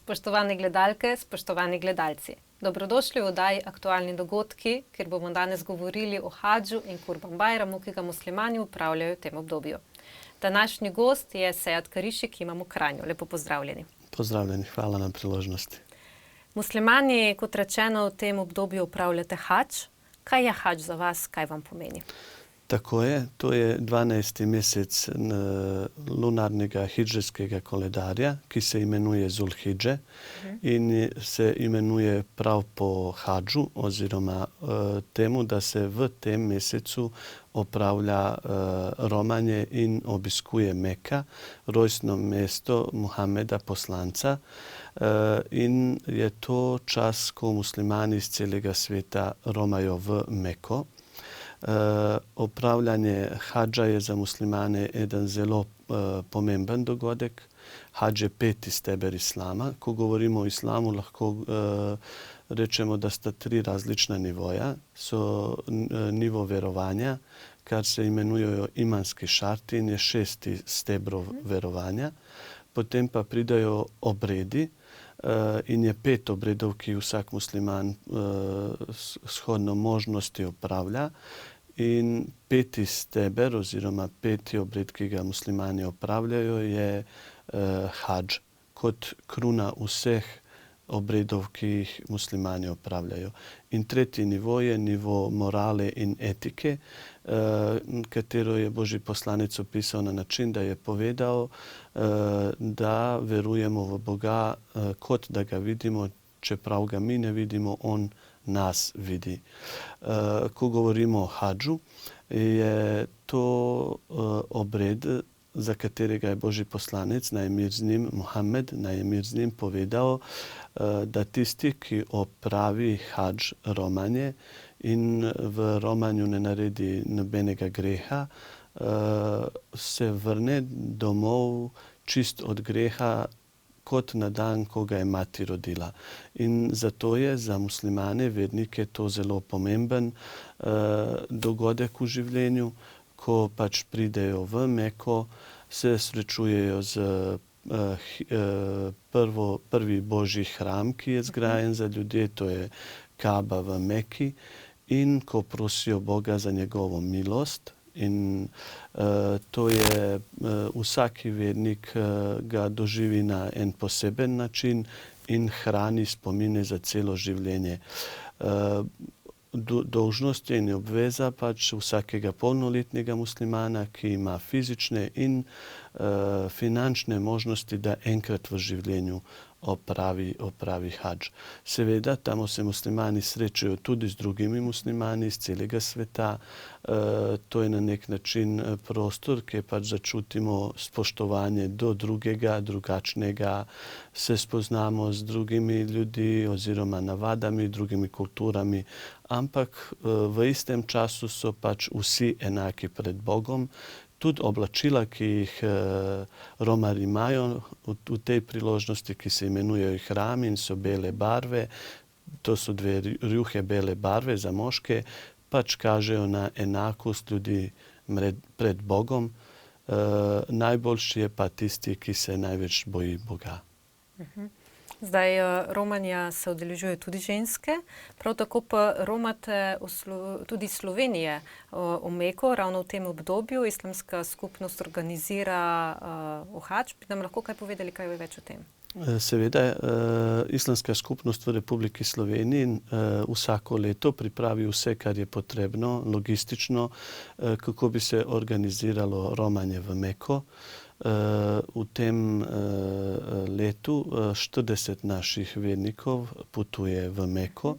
Spoštovane gledalke, spoštovani gledalci. Dobrodošli v oddaji Aktualni dogodki, kjer bomo danes govorili o hadžu in Kurban Bajramu, ki ga muslimani opravljajo v tem obdobju. Današnji gost je Sejad Kariši, ki imamo v Kranju. Lepo pozdravljeni. Pozdravljeni, hvala na priložnosti. Muslimani, kot rečeno, v tem obdobju opravljate hadž. Kaj je hadž za vas, kaj vam pomeni? Tako je, to je 12. mesec lunarnega hidžrskega koledarja, ki se imenuje Zulhidže in se imenuje prav po hadžu oziroma temu, da se v tem mesecu opravlja romanje in obiskuje Meka, rojstno mesto Muhameda poslanca. In je to čas, ko muslimani iz celega sveta romajo v Meko. Opravljanje hadža je za muslimane eden zelo pomemben dogodek. Hadž je 5. steber islama. Ko govorimo o islamu, lahko rečemo, da sta 3 različna nivoja. So nivo verovanja, kar se imenujejo imanski šarti in je 6. stebrov verovanja. Potem pa pridajo obredi in je 5 obredov, ki vsak musliman shodno možnosti opravlja. In 5. steber oziroma 5. obred, ki ga muslimani opravljajo, je hadž kot kruna vseh obredov, ki jih muslimani opravljajo. In 3. nivo je nivo morale in etike, katero je Božji poslanec opisal na način, da je povedal, da verujemo v Boga, kot da ga vidimo, čeprav ga mi ne vidimo, on nas vidi. Ko govorimo o hadžu, je to obred, za katerega je Božji poslanec, naj je mir z njim, Muhammed, naj je mir z njim, povedal, da tisti, ki opravi hadž romanje in v romanju ne naredi nobenega greha, se vrne domov čist od greha, kot na dan, ko ga je mati rodila. In zato je za muslimane, vernike, to zelo pomemben dogodek v življenju, ko pač pridejo v Meko, se srečujejo z prvi Božji hram, ki je zgrajen za ljudje, to je Kaba v Meki, in ko prosijo Boga za njegovo milost. In to je vsaki vernik ga doživi na en poseben način in hrani spomine za celo življenje. Dolžnost je in obveza pač vsakega polnoletnega muslimana, ki ima fizične in finančne možnosti, da enkrat v življenju opravi hadž. Seveda, tam se muslimani srečajo tudi z drugimi muslimani iz celega sveta. To je na nek način prostor, kjer pač začutimo spoštovanje do drugega, drugačnega, se spoznamo z drugimi ljudmi oziroma navadami, drugimi kulturami, ampak v istem času so pač vsi enaki pred Bogom. Tudi oblačila, ki jih romari imajo v tej priložnosti, ki se imenujejo ihrami in so bele barve, to so 2 rjuhe bele barve za moške, pač kažejo na enakost ljudi pred Bogom. Najboljši je pa tisti, ki se največ boji Boga. Zdaj, romanja se udeležujejo tudi ženske, prav tako pa romate tudi Slovenije v Meko, ravno v tem obdobju. Islamska skupnost organizira hadž. Bi nam lahko kaj povedali, kaj je več o tem? Seveda, Islamska skupnost v Republiki Sloveniji vsako leto pripravi vse, kar je potrebno, logistično, kako bi se organiziralo romanje v Meko. V tem letu 40 naših vernikov potuje v Meko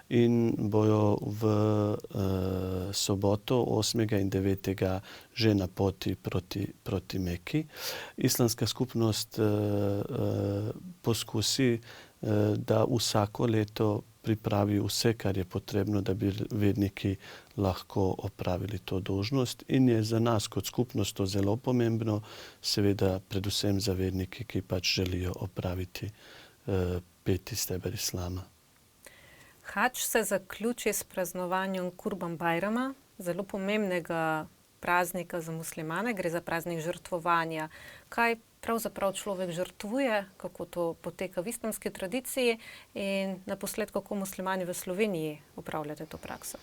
in bojo v soboto 8. in 9. že na poti proti Meki. Islamska skupnost poskusi, da vsako leto pripravi vse, kar je potrebno, da bi verniki lahko opravili to dolžnost. In je za nas kot skupnost to zelo pomembno, seveda predvsem za vernike, ki pač želijo opraviti 5. steber islama. Hadž se zaključi s praznovanjem Kurban Bajrama, zelo pomembnega praznika za muslimane. Gre za praznik žrtvovanja. Kaj pravzaprav človek žrtvuje, kako to poteka v islamski tradiciji in naposled, kako muslimani v Sloveniji upravljate to prakso.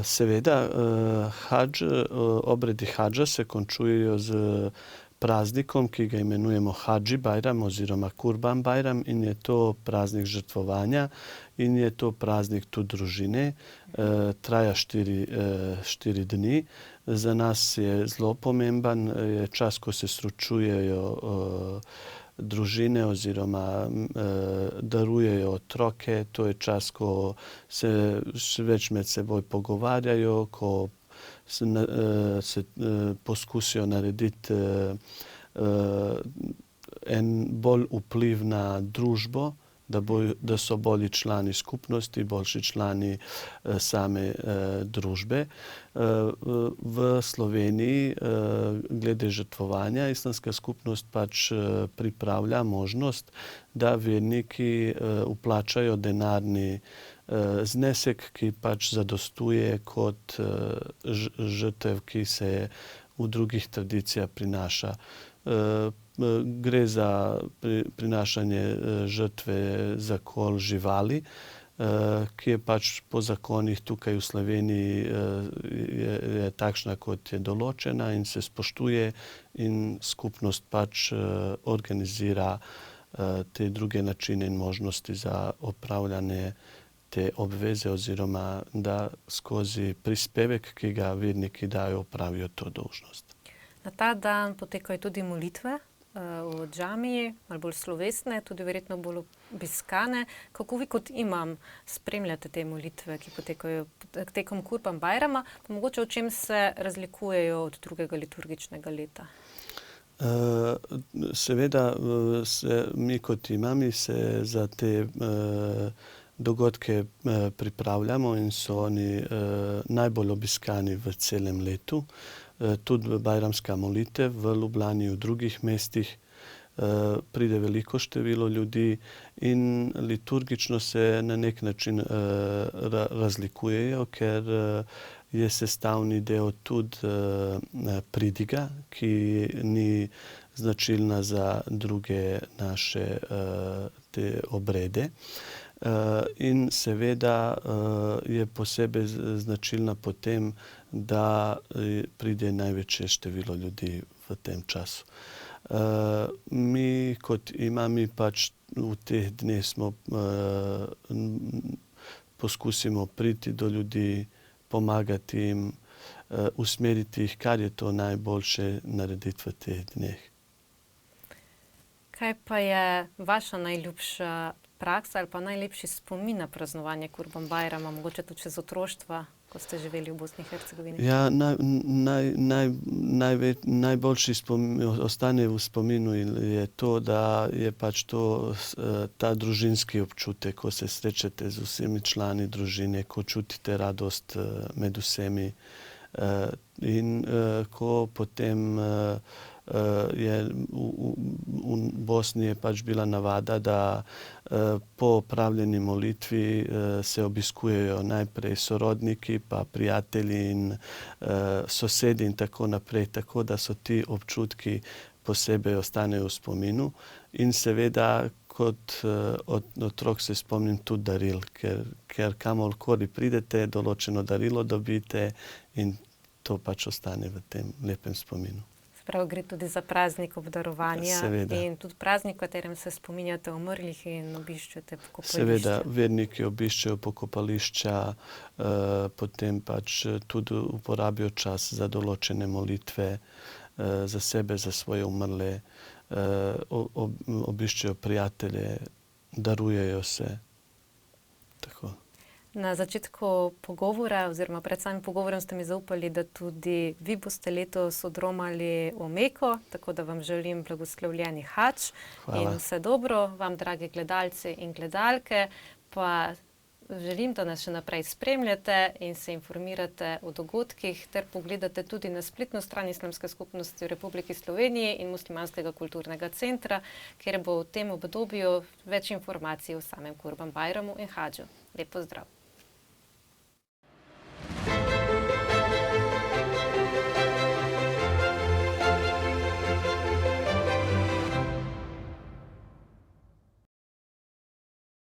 Seveda, obredi hadža se končujejo z praznikom, ki ga imenujemo Hadži Bajram oziroma Kurban Bajram, in je to praznik žrtvovanja in je to praznik tudi družine. Traja 4 dni. Za nas je zelo pomemben, je čas, ko se srečujejo družine oziroma darujejo otroke. To je čas, ko se še več med seboj pogovarjajo, ko se poskusijo narediti en bolj vpliv na družbo, da so bolj člani skupnosti, boljši člani same družbe. V Sloveniji glede žrtvovanja islamska skupnost pač pripravlja možnost, da verniki vplačajo denarni znesek, ki pač zadostuje kot žrtev, ki se v drugih tradicijah prinaša. Gre za prinašanje žrtve za kol živali, ki je pač po zakonih tukaj v Sloveniji je takšna, kot je določena in se spoštuje, in skupnost pač organizira te druge načine in možnosti za opravljanje te obveze oziroma da skozi prispevek, ki ga verniki dajo, opravijo to dolžnost. Na ta dan potekajo tudi molitve v džamiji, malo bolj slovesne, tudi verjetno bolj obiskane. Kako vi kot imam spremljate te molitve, ki potekajo tekom Kurban Bajrama, pa mogoče v čem se razlikujejo od drugega liturgičnega leta? Seveda mi kot imami se za te dogodke pripravljamo in so oni najbolj obiskani v celem letu. Tudi bajramska molitev v Ljubljani in v drugih mestih pride veliko število ljudi in liturgično se na nek način razlikujejo, ker je sestavni del tudi pridiga, ki ni značilna za druge naše te obrede. In seveda je posebej značilna po tem, da pride največje število ljudi v tem času. Mi kot imami pač v teh dneh poskusimo priti do ljudi, pomagati jim, usmeriti jih, kar je to najboljše narediti v teh dneh. Kaj pa je vaša najljubša praksa ali pa najlepši spomin na praznovanje Kurban Bajrama, mogoče tudi še z otroštva, ko ste živeli v Bosni in Hercegovini? Ja, najboljši ostane v spominu je to, da je pač to ta družinski občutek, ko se srečate z vsemi člani družine, ko čutite radost med vsemi. In ko potem v Bosni je pač bila navada, da po opravljeni molitvi se obiskujejo najprej sorodniki, pa prijatelji in sosedi in tako naprej, tako da so ti občutki posebej ostanejo v spominu. In seveda kot otrok se spomnim tudi daril, ker kamorkoli pridete, določeno darilo dobite in to pač ostane v tem lepem spominu. Prav gre tudi za praznik obdarovanja. Seveda. In tudi praznik, v katerem se spominjate umrlih in obiščete pokopališča. Seveda, verniki obiščejo pokopališča, potem pač tudi uporabijo čas za določene molitve za sebe, za svoje umrle, obiščejo prijatelje, darujejo se. Tako. Na začetku pogovora oziroma pred samim pogovorom ste mi zaupali, da tudi vi boste letos odromali v Meko, tako da vam želim blagoslovljeni hadž. Hvala. In vse dobro vam, dragi gledalci in gledalke, pa želim, da nas še naprej spremljate in se informirate o dogodkih ter pogledate tudi na spletno stran Islamske skupnosti v Republiki Sloveniji in Muslimanskega kulturnega centra, kjer bo v tem obdobju več informacij o samem Kurban Bajramu in hadžu. Lep pozdrav!